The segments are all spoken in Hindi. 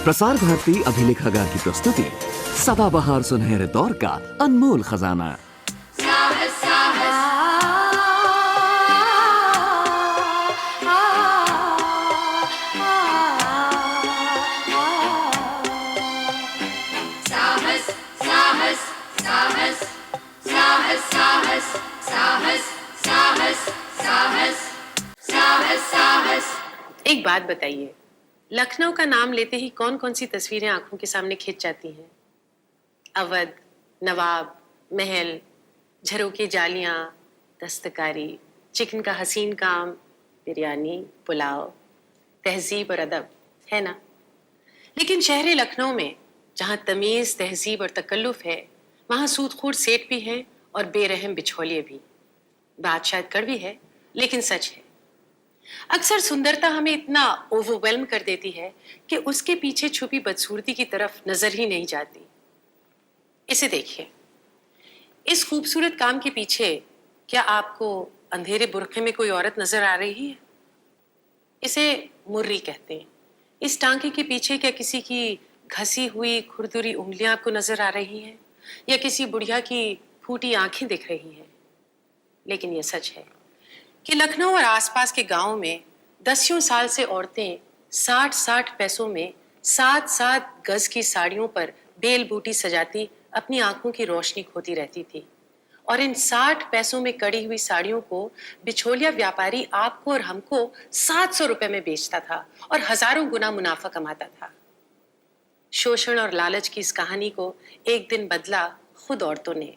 प्रसार भारती अभिलेखागार की प्रस्तुति सदाबहार सुनहरे दौर का अनमोल खजाना। साहस साहस साहस साहस साहस साहस साहस साहस साहस साहस साहस साहस। एक बात बताइए, लखनऊ का नाम लेते ही कौन कौन सी तस्वीरें आंखों के सामने खिंच जाती हैं? अवध, नवाब, महल, झरोके जालियां, दस्तकारी, चिकन का हसीन काम, बिरयानी, पुलाव, तहजीब और अदब, है ना? लेकिन शहर लखनऊ में जहां तमीज, तहजीब और तकल्लुफ है, वहां सूदखोर सेठ भी हैं और बेरहम बिचौलिए भी। बात शायद कड़वी है, लेकिन सच है। अक्सर सुंदरता हमें इतना ओवरवेल्म कर देती है कि उसके पीछे छुपी बदसूरती की तरफ नजर ही नहीं जाती। इसे देखिए, इस खूबसूरत काम के पीछे क्या आपको अंधेरे बुर्के में कोई औरत नजर आ रही है? इसे मुर्री कहते हैं। इस टांके के पीछे क्या किसी की घसी हुई खुरदुरी उंगलियां आपको नजर आ रही हैं, या किसी बुढ़िया की फूटी आंखें दिख रही हैं? लेकिन यह सच है कि लखनऊ और आसपास के गांवों में दसियों साल से औरतें 60-60 पैसों में 7-7 गज की साड़ियों पर बेल बूटी सजाती अपनी आंखों की रोशनी खोती रहती थी। और इन 60 पैसों में कड़ी हुई साड़ियों को बिचौलिया व्यापारी आपको और हमको 700 रुपए में बेचता था और हजारों गुना मुनाफा कमाता था। शोषण और लालच की इस कहानी को एक दिन बदला खुद औरतों ने।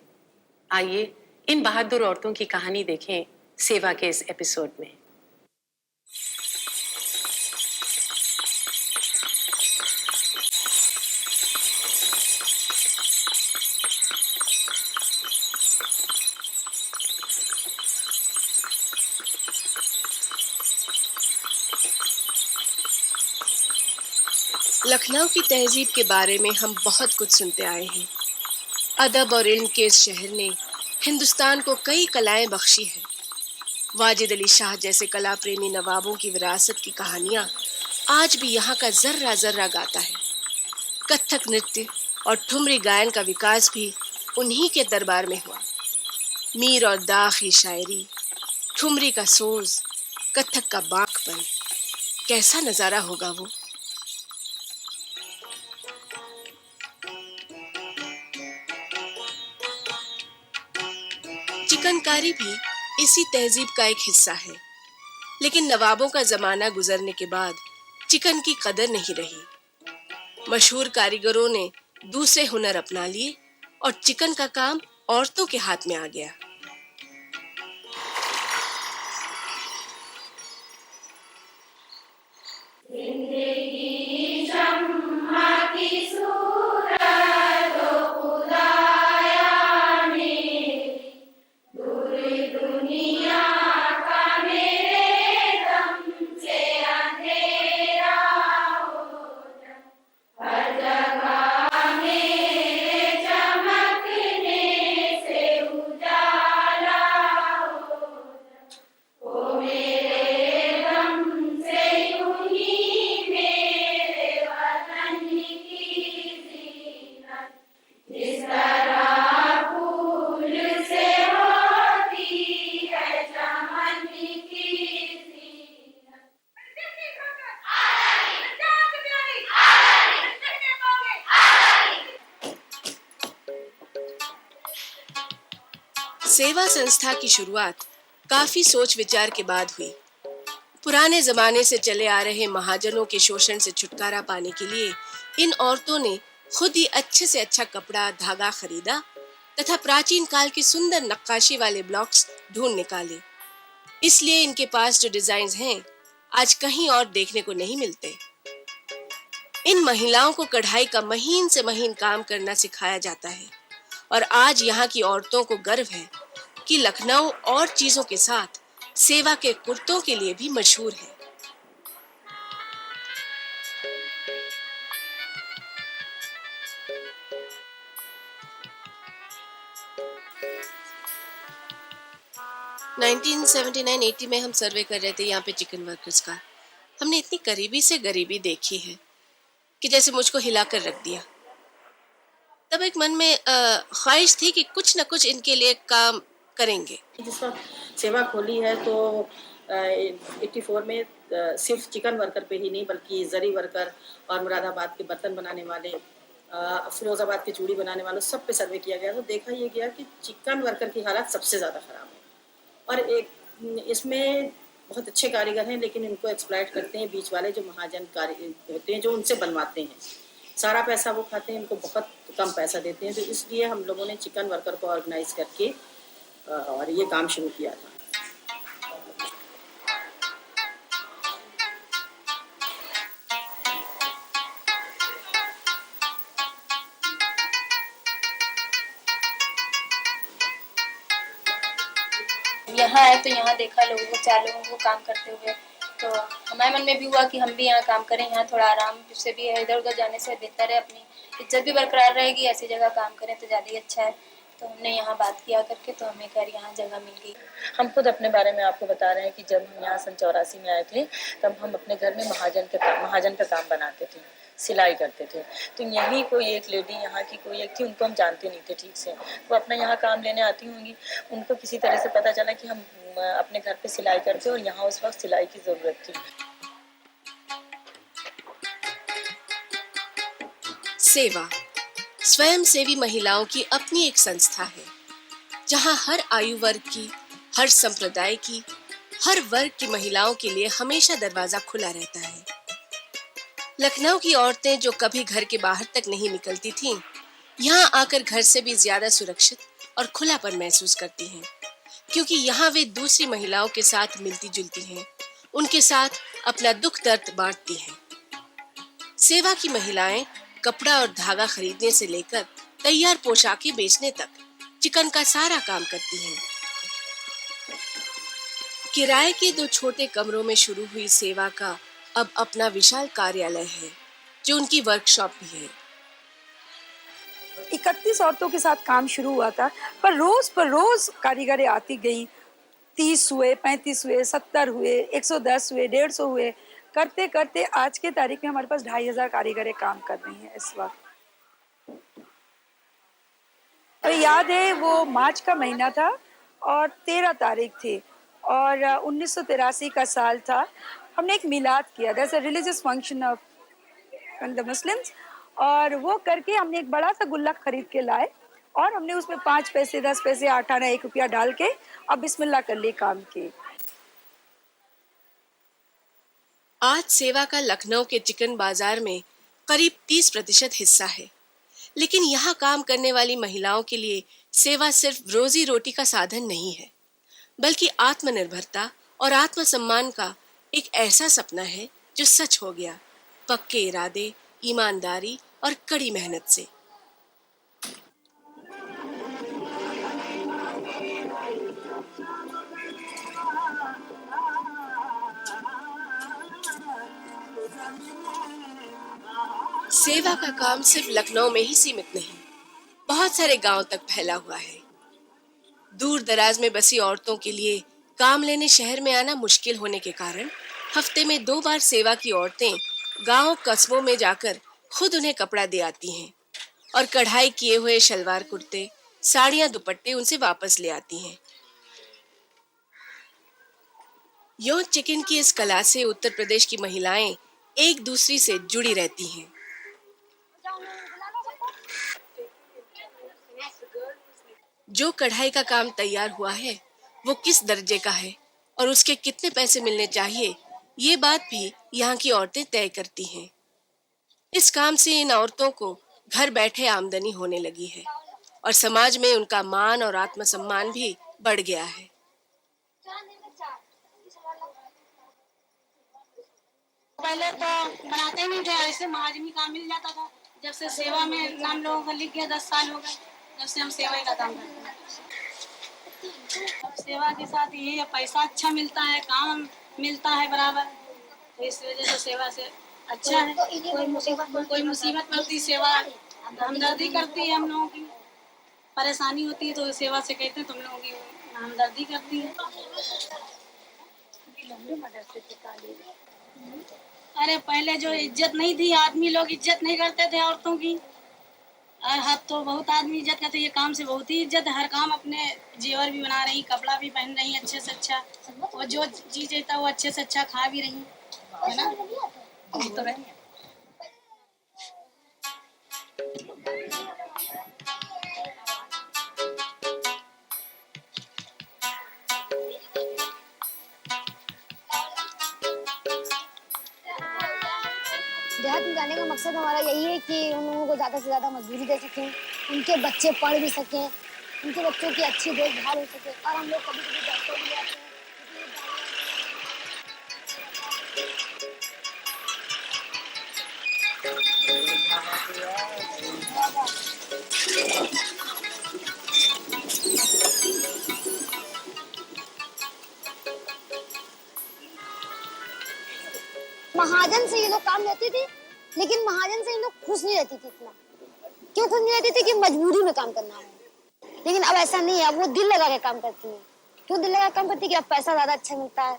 आइए इन बहादुर औरतों की कहानी देखें सेवा के इस एपिसोड में। लखनऊ की तहजीब के बारे में हम बहुत कुछ सुनते आए हैं। अदब और इल्म के इस शहर ने हिंदुस्तान को कई कलाएं बख्शी हैं। वाजिद अली शाह जैसे कला प्रेमी नवाबों की विरासत की कहानियां आज भी यहाँ का जर्रा जर्रा गाता है। कथक नृत्य और ठुमरी गायन का विकास भी उन्हीं के दरबार में हुआ। मीर और दाग की शायरी, ठुमरी का सोज, कथक का बांकपन, कैसा नजारा होगा वो। चिकनकारी भी इसी तहजीब का एक हिस्सा है। लेकिन नवाबों का जमाना गुजरने के बाद चिकन की कदर नहीं रही। मशहूर कारीगरों ने दूसरे हुनर अपना लिए और चिकन का काम औरतों के हाथ में आ गया। सेवा संस्था की शुरुआत काफी सोच विचार के बाद हुई। पुराने जमाने से चले आ रहे महाजनों के शोषण से छुटकारा पाने के लिए इन औरतों ने खुद ही अच्छे से अच्छा कपड़ा धागा खरीदा तथा प्राचीन काल के सुंदर नक्काशी वाले ब्लॉक्स ढूंढ निकाले। इसलिए इनके पास जो डिजाइन्स हैं आज कहीं और देखने को नहीं मिलते। इन महिलाओं को कढ़ाई का महीन से महीन काम करना सिखाया जाता है और आज यहाँ की औरतों को गर्व है कि लखनऊ और चीजों के साथ सेवा के कुर्तों के लिए भी मशहूर है। नाइनटीन 79-80 में हम सर्वे कर रहे थे यहाँ पे चिकन वर्कर्स का। हमने इतनी करीबी से गरीबी देखी है कि जैसे मुझको हिलाकर रख दिया। तब एक मन में ख्वाहिश थी कि कुछ न कुछ इनके लिए काम करेंगे। जिस वक्त सेवा खोली है तो 84 में सिर्फ चिकन वर्कर पे ही नहीं बल्कि जरी वर्कर और मुरादाबाद के बर्तन बनाने वाले, फिरोजाबाद के चूड़ी बनाने वालों सब पे सर्वे किया गया तो देखा ये गया कि चिकन वर्कर की हालत सबसे ज़्यादा ख़राब है। और एक इसमें बहुत अच्छे कारीगर हैं लेकिन इनको एक्सप्लॉइट करते हैं बीच वाले जो महाजन कारीगर होते हैं जो उनसे बनवाते हैं। सारा पैसा वो खाते हैं, इनको बहुत कम पैसा देते हैं। तो इसलिए हम लोगों ने चिकन वर्कर को ऑर्गेनाइज करके और ये काम शुरू किया था। यहाँ आए तो यहाँ देखा लोगों को, 4 लोगों को काम करते हुए, तो हमारे मन में भी हुआ कि हम भी यहाँ काम करें। यहाँ थोड़ा आराम से भी है, इधर उधर जाने से बेहतर है, अपनी इज्जत भी बरकरार रहेगी। ऐसी जगह काम करें तो ज़्यादा ही अच्छा है। तो हमने यहाँ बात किया करके तो हमें घर यहाँ जगह मिल गई। हम खुद अपने बारे में आपको बता रहे हैं कि जब हम यहाँ सन 84 में आए थे तब हम अपने घर में महाजन का काम बनाते थे, सिलाई करते थे। तो यही कोई एक लेडी यहाँ की कोई एक थी, उनको हम जानते नहीं थे ठीक से, वो अपना यहाँ काम लेने आती होंगी। उनको किसी तरह से पता चला कि हम अपने घर पे सिलाई करते और यहाँ उस वक्त सिलाई की ज़रूरत थी। सेवा स्वयंसेवी महिलाओं की अपनी एक संस्था है जहां हर आयु वर्ग की, हर संप्रदाय की, हर वर्ग की महिलाओं के लिए हमेशा दरवाजा खुला रहता है। लखनऊ की औरतें जो कभी घर के बाहर तक नहीं निकलती थीं, यहाँ आकर घर से भी ज्यादा सुरक्षित और खुलापन महसूस करती हैं, क्योंकि यहाँ वे दूसरी महिलाओं के साथ मिलती जुलती हैं, उनके साथ अपना दुख दर्द बांटती हैं। सेवा की महिलाएं कपड़ा और धागा खरीदने से लेकर तैयार पोशाकें बेचने तक चिकन का सारा काम करती हैं। किराए के 2 छोटे कमरों में शुरू हुई सेवा का अब अपना विशाल कार्यालय है, जो उनकी वर्कशॉप भी है। 31 औरतों के साथ काम शुरू हुआ था, पर रोज कारीगरें आती गई। 30 हुए, 35 हुए, 70 हुए, 110 हुए, 150 हुए, करते करते आज के तारीख में हमारे पास 2500 कारीगरें काम कर रही हैं इस वक्त। और याद है वो मार्च का महीना था और 13 तारीख थी और 1983 का साल था। हमने एक मिलाद किया, that's a religious function of the Muslims, और वो करके हमने एक बड़ा सा गुल्लक खरीद के लाए और हमने उसमें 5 पैसे, 10 पैसे, 8 आना, 1 रुपया डाल के अब बिस्मिल्लाह कर लिए काम की। आज सेवा का लखनऊ के चिकन बाजार में करीब 30% हिस्सा है, लेकिन यहाँ काम करने वाली महिलाओं के लिए सेवा सिर्फ रोजी रोटी का साधन नहीं है, बल्कि आत्मनिर्भरता और आत्मसम्मान का एक ऐसा सपना है जो सच हो गया पक्के इरादे, ईमानदारी और कड़ी मेहनत से। सेवा का काम सिर्फ लखनऊ में ही सीमित नहीं, बहुत सारे गांव तक फैला हुआ है। दूर दराज में बसी औरतों के लिए काम लेने शहर में आना मुश्किल होने के कारण हफ्ते में 2 बार सेवा की औरतें गांव कस्बों में जाकर खुद उन्हें कपड़ा दे आती हैं और कढ़ाई किए हुए शलवार कुर्ते, साड़ियां, दुपट्टे उनसे वापस ले आती हैं। यौन चिकन की इस कला से उत्तर प्रदेश की महिलाएं एक दूसरी से जुड़ी रहती हैं। जो कढ़ाई का काम तैयार हुआ है वो किस दर्जे का है और उसके कितने पैसे मिलने चाहिए, ये बात भी यहाँ की औरतें तय करती हैं। इस काम से इन औरतों को घर बैठे आमदनी होने लगी है और समाज में उनका मान और आत्मसम्मान भी बढ़ गया है। पहले तो बनाते नहीं थे, ऐसे महाजनी काम मिल जाता था। जब से सेवा में नाम लोगों का लिख गया, 10 साल हो गए जब से हम सेवा का काम करते हैं। सेवा के साथ ये पैसा अच्छा मिलता है, काम मिलता है बराबर, तो इस वजह से सेवा से अच्छा है। कोई मुसीबत पड़ती, सेवा हमदर्दी करती है, हम लोगों की परेशानी होती है तो सेवा से कहते हैं तुम लोगों की हमदर्दी करती है। अरे पहले जो इज्जत नहीं थी, आदमी लोग इज्जत नहीं करते थे औरतों की, और अब तो बहुत आदमी इज्जत करते। ये काम से बहुत ही इज्जत है, हर काम अपने जेवर भी बना रही, कपड़ा भी पहन रही अच्छे से अच्छा, और जो चीज चाहता वो अच्छे से अच्छा खा भी रही है ना। जी तो रही है। देहात में जाने का मकसद हमारा यही है कि उन लोगों को ज़्यादा से ज़्यादा मजदूरी दे सकें, उनके बच्चे पढ़ भी सकें, उनके बच्चों की अच्छी देखभाल हो सके। और हम लोग कभी कभी डॉक्टर भी ले आते हैं। महाजन से ये लोग काम लेते थे, लेकिन महाजन से ये लोग खुश नहीं रहती थी इतना। क्यों खुश नहीं रहती थी? कि मजबूरी में काम करना है। लेकिन अब ऐसा नहीं है, अब वो दिल लगा के काम करती है। क्यों दिल लगा के काम करती है? कि अब पैसा ज्यादा अच्छा मिलता है।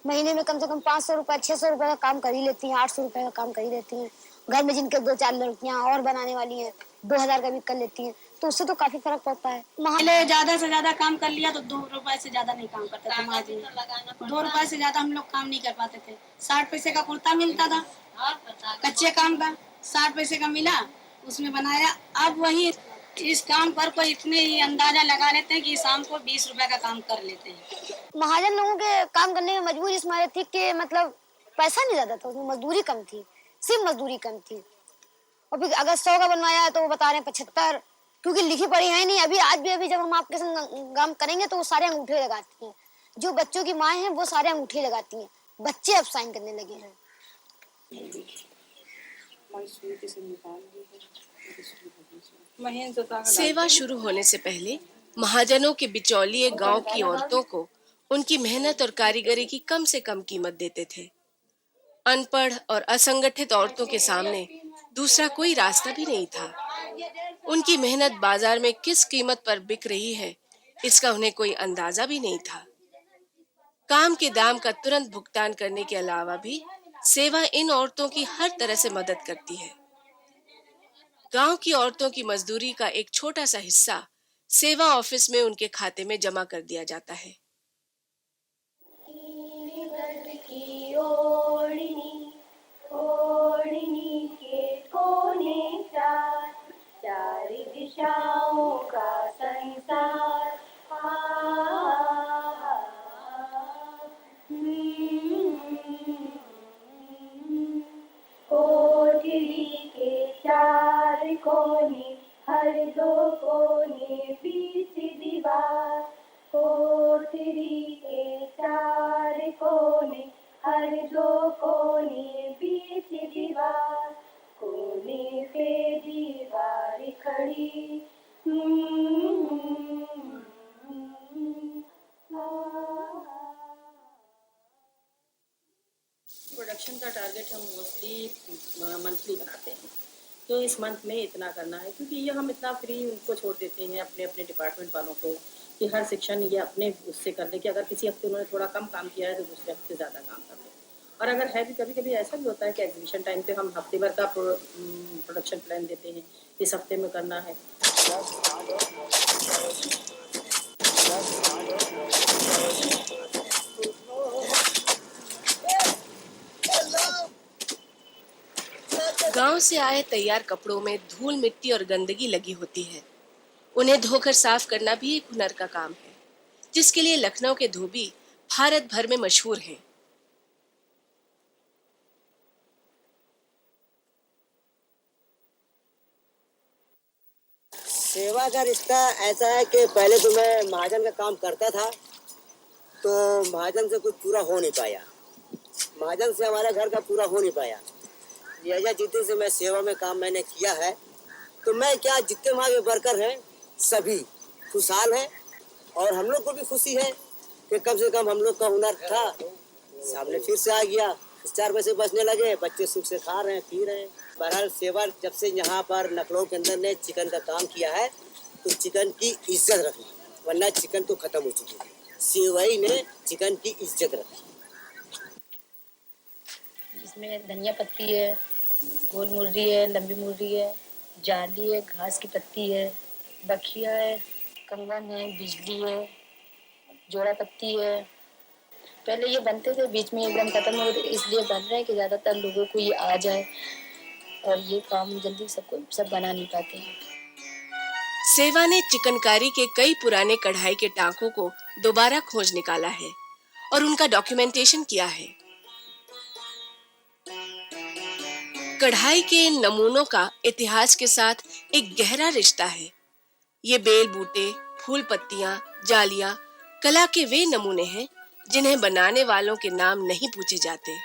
महीने में कम से कम 500 रुपए 600 रुपए का काम कर ही लेती हैं, 800 रुपए का काम कर ही लेती हैं। घर में जिनके 2-4 लड़कियां और बनाने वाली हैं, 2000 का भी कर लेती हैं, तो उससे तो काफी फर्क पड़ता है। पहले ज्यादा से ज्यादा काम कर लिया तो 2 रुपए से ज्यादा नहीं काम करते थे महाजन। 2 रुपए से ज्यादा हम लोग काम नहीं कर पाते थे। 60 पैसे का कुर्ता मिलता था कच्चे काम का, 60 पैसे का मिला, उसमें बनाया। अब वही इस काम पर कोई इतने ही अंदाजा लगा लेते हैं कि शाम को 20 रुपए का काम कर लेते हैं। महाजन लोगों के काम करने में मजबूरी इस मारे थी कि मतलब पैसा नहीं ज्यादा था, उसमें मजदूरी कम थी, सिर्फ मजदूरी कम थी। और फिर अगर 100 का बनवाया तो वो बता रहे हैं 75, क्योंकि लिखी पढ़ी है नहीं। अभी जब हम आपके संग काम करेंगे तो वो सारे अंगूठे लगाती हैं। जो बच्चों की माँ हैं वो सारे अंगूठे लगाती हैं। बच्चे अब साइन करने लगे हैं। सेवा शुरू होने से पहले महाजनों के बिचौलिए गांव की औरतों को उनकी मेहनत और कारीगरी की कम से कम कीमत देते थे। अनपढ़ और असंगठित औरतों के सामने दूसरा कोई रास्ता भी नहीं था। उनकी मेहनत बाजार में किस कीमत पर बिक रही है, इसका उन्हें कोई अंदाजा भी नहीं था। काम के दाम का तुरंत भुगतान करने के अलावा भी सेवा इन औरतों की हर तरह से मदद करती है। गांव की औरतों की मजदूरी का एक छोटा सा हिस्सा सेवा ऑफिस में उनके खाते में जमा कर दिया जाता है। ओढ़नी के कोने चार दिशाओं का संसार। कोठरी के 4 कोने, हर 2 कोने बीच दीवार। कोठरी के 4 कोने, हर 2 कोने बीच दीवार। कोने पे दीवार खड़ी। प्रोडक्शन का टारगेट हम मोस्टली मंथली बनाते हैं। तो इस मंथ में इतना करना है, क्योंकि ये हम इतना फ्री उनको छोड़ देते हैं अपने अपने डिपार्टमेंट वालों को कि हर सेक्शन ये अपने उससे कर ले कि अगर किसी हफ्ते उन्होंने थोड़ा कम काम किया है तो दूसरे हफ्ते ज़्यादा काम कर ले। और अगर है भी कभी कभी ऐसा भी होता है कि एग्जीबिशन टाइम पे हम हफ्ते भर का प्रोडक्शन प्लान देते हैं, इस हफ्ते में करना है। गांव से आए तैयार कपड़ों में धूल मिट्टी और गंदगी लगी होती है। उन्हें धोकर साफ करना भी एक हुनर का काम है, जिसके लिए लखनऊ के धोबी भारत भर में मशहूर हैं। सेवा का रिश्ता ऐसा है कि पहले तो मैं महाजन का काम करता था, तो महाजन से कुछ पूरा हो नहीं पाया, महाजन से हमारे घर का पूरा हो नहीं पाया। लिहाजा जितने से मैं सेवा में काम मैंने किया है, तो मैं क्या जितने वहाँ के वर्कर हैं सभी खुशहाल हैं। और हम लोग को भी खुशी है कि कम से कम हम लोग का हुनर था सामने फिर से आ गया, 4 पैसे बचने लगे, बच्चे सुख से खा रहे हैं पी रहे हैं। बहरहाल सेवा जब से यहाँ पर लखनऊ के अंदर ने चिकन का काम किया है तो चिकन की इज्जत रखी, वरना चिकन तो खत्म हो चुकी है। सेवाई ने चिकन की इज्जत रखी। इसमें धनिया पत्ती है, गोल मुर्री है, लंबी मुर्री है, जाली है, घास की पत्ती है, बखिया है, कंगन है, बिजली है, जोड़ा पत्ती है। पहले ये बनते थे, बीच में एकदम खत्म हो गए, इसलिए बन रहे हैं कि ज्यादातर लोगों को ये आ जाए और ये काम जल्दी सब बना नहीं पाते हैं। सेवा ने चिकनकारी के कई पुराने कढ़ाई के टांकों को दोबारा खोज निकाला है और उनका डॉक्यूमेंटेशन किया है। कढ़ाई के इन नमूनों का इतिहास के साथ एक गहरा रिश्ता है। ये बेल बूटे, फूल पत्तियां, जालियां कला के वे नमूने हैं जिन्हें बनाने वालों के नाम नहीं पूछे जाते।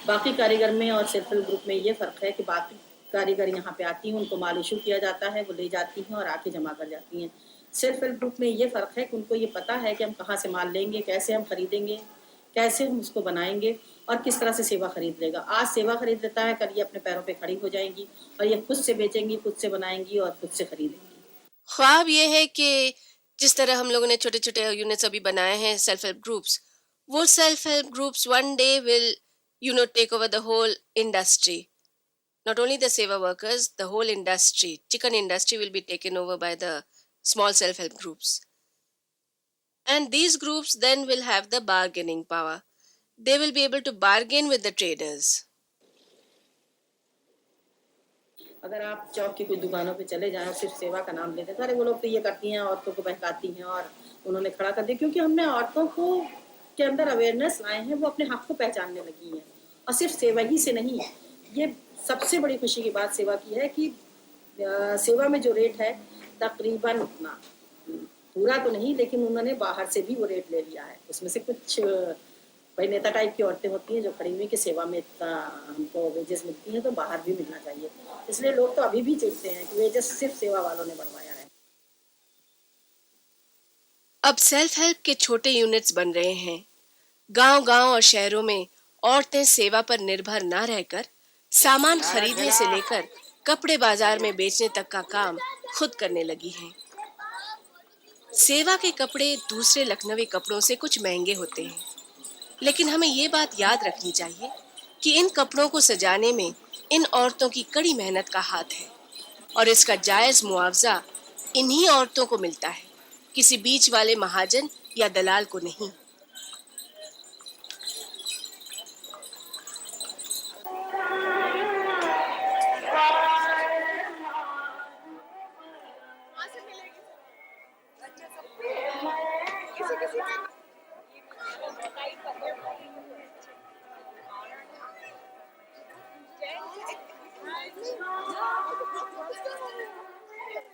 बाकी कारीगर में और सेल्फ हेल्प ग्रुप में ये फ़र्क है कि बाकी कारीगर यहाँ पे आती हैं, उनको माल इशू किया जाता है, वो ले जाती हैं और आके जमा कर जाती हैं। सेल्फ हेल्प ग्रुप में ये फ़र्क है कि उनको ये पता है कि हम कहाँ से माल लेंगे, कैसे हम खरीदेंगे, कैसे हम उसको बनाएंगे और किस तरह से सेवा खरीद लेगा। आज सेवा खरीद लेता है, कल ये अपने पैरों पे खड़ी हो जाएंगी और ये खुद से बेचेंगी, खुद से बनाएंगी और खुद से खरीदेंगी। ख्वाब ये है कि जिस तरह हम लोगों ने छोटे छोटे यूनिट्स अभी बनाए हैं, सेल्फ हेल्प ग्रुप्स, वो self help groups one day will take over the whole industry. Not only the seva workers, the whole industry, chicken industry will be taken over by the small self-help groups. And these groups then will have the bargaining power. They will be able to bargain with the traders. अगर आप चौक की कुछ दुकानों पे चले जाएं और सिर्फ सेवा का नाम लेते हैं, अरे वो लोग तो ये करती हैं, औरतों को बहकाती हैं और उन्होंने खड़ा कर दिया, क्योंकि हमने औरतों को के अंदर अवेयरनेस लाए हैं, वो अपने हक को पहचानने लगी हैं। और सिर्फ सेवा ही से नहीं, ये सबसे बड़ी खुशी की बात सेवा की है कि सेवा में जो रेट है तकरीबन उतना पूरा तो नहीं, लेकिन उन्होंने बाहर से भी वो रेट ले लिया है। उसमें से कुछ भाई नेता टाइप की औरतें होती हैं जो खड़ी हुई कि सेवा में इतना हमको वेजेस मिलती हैं तो बाहर भी मिलना चाहिए, इसलिए लोग तो अभी भी चिढ़ते हैं कि वेजेस सिर्फ सेवा वालों ने बढ़वाया है। अब सेल्फ हेल्प के छोटे यूनिट्स बन रहे हैं। गांव-गांव और शहरों में औरतें सेवा पर निर्भर ना रहकर सामान खरीदने से लेकर कपड़े बाजार में बेचने तक का काम खुद करने लगी हैं। सेवा के कपड़े दूसरे लखनवी कपड़ों से कुछ महंगे होते हैं, लेकिन हमें ये बात याद रखनी चाहिए कि इन कपड़ों को सजाने में इन औरतों की कड़ी मेहनत का हाथ है और इसका जायज मुआवजा इन्हीं औरतों को मिलता है, किसी बीच वाले महाजन या दलाल को नहीं।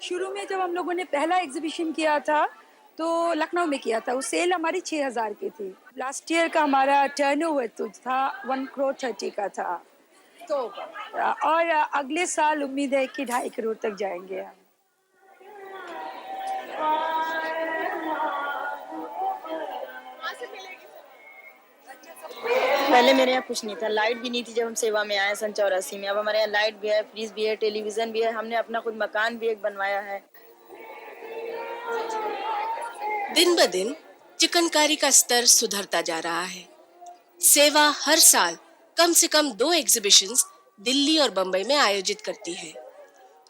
शुरू में जब हम लोगों ने पहला एग्जीबिशन किया था तो लखनऊ में किया था, वो सेल हमारी 6000 की थी। लास्ट ईयर का हमारा टर्नओवर तो था 1 करोड़ 30 का था, तो और अगले साल उम्मीद है कि 2.5 करोड़ तक जाएंगे हम। पहले मेरे यहाँ कुछ नहीं था, लाइट भी नहीं थी जब हम सेवा में आए सन 84 में। अब हमारे यहाँ लाइट भी है, फ्रिज भी है, टेलीविजन भी है, हमने अपना खुद मकान भी एक बनवाया है। दिन ब दिन चिकनकारी का स्तर सुधरता जा रहा है। सेवा हर साल कम से कम 2 एग्जीबिशंस दिल्ली और बंबई में आयोजित करती है।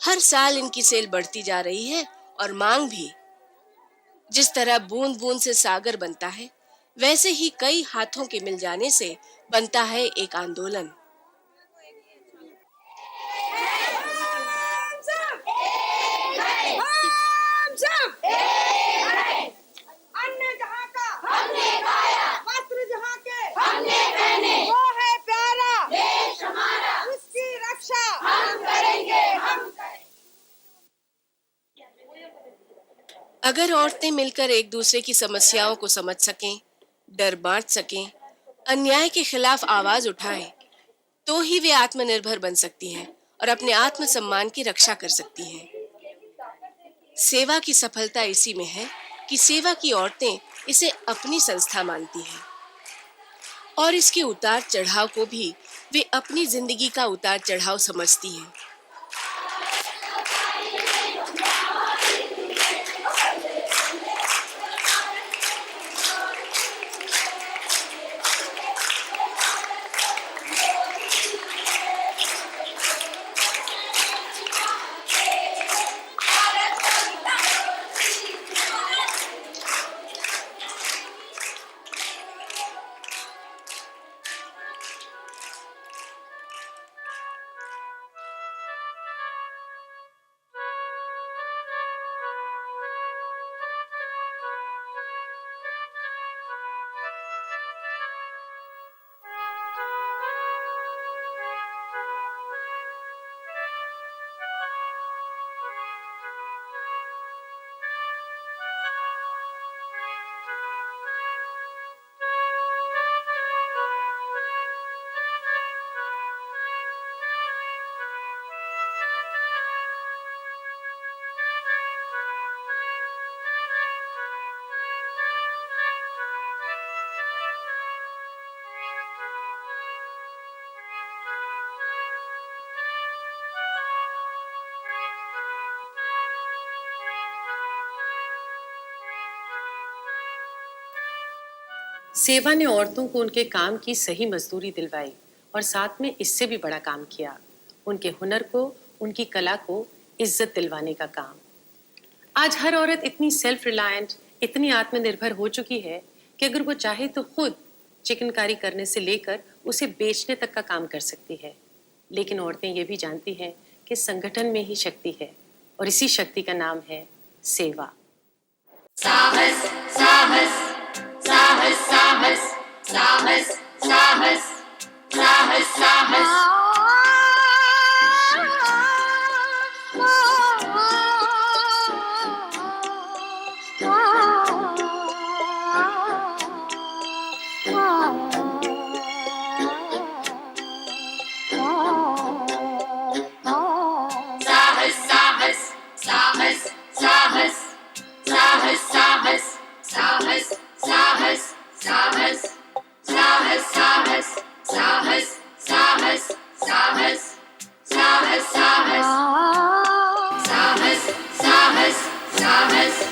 हर साल इनकी सेल बढ़ती जा रही है और मांग भी। जिस तरह बूंद बूंद से सागर बनता है, वैसे ही कई हाथों के मिल जाने से बनता है एक आंदोलन। अन्य जहाँ का हमने खाया, वस्त्र जहाँ के हमने पहने, वो है प्यारा देश हमारा, उसकी रक्षा हम करेंगे, हम करेंगे। अगर औरतें मिलकर एक दूसरे की समस्याओं को समझ सकें, डर बांट सकें, अन्याय के खिलाफ आवाज उठाएं, तो ही वे आत्मनिर्भर बन सकती हैं और अपने आत्मसम्मान की रक्षा कर सकती हैं। सेवा की सफलता इसी में है कि सेवा की औरतें इसे अपनी संस्था मानती हैं और इसके उतार चढ़ाव को भी वे अपनी जिंदगी का उतार चढ़ाव समझती हैं। सेवा ने औरतों को उनके काम की सही मजदूरी दिलवाई और साथ में इससे भी बड़ा काम किया, उनके हुनर को, उनकी कला को इज्जत दिलवाने का काम। आज हर औरत इतनी सेल्फ रिलायंट, इतनी आत्मनिर्भर हो चुकी है कि अगर वो चाहे तो खुद चिकनकारी करने से लेकर उसे बेचने तक का काम कर सकती है। लेकिन औरतें ये भी जानती हैं कि संगठन में ही शक्ति है और इसी शक्ति का नाम है सेवा। साहस साहस साहस साहस साहस साहस साहस साहस साहस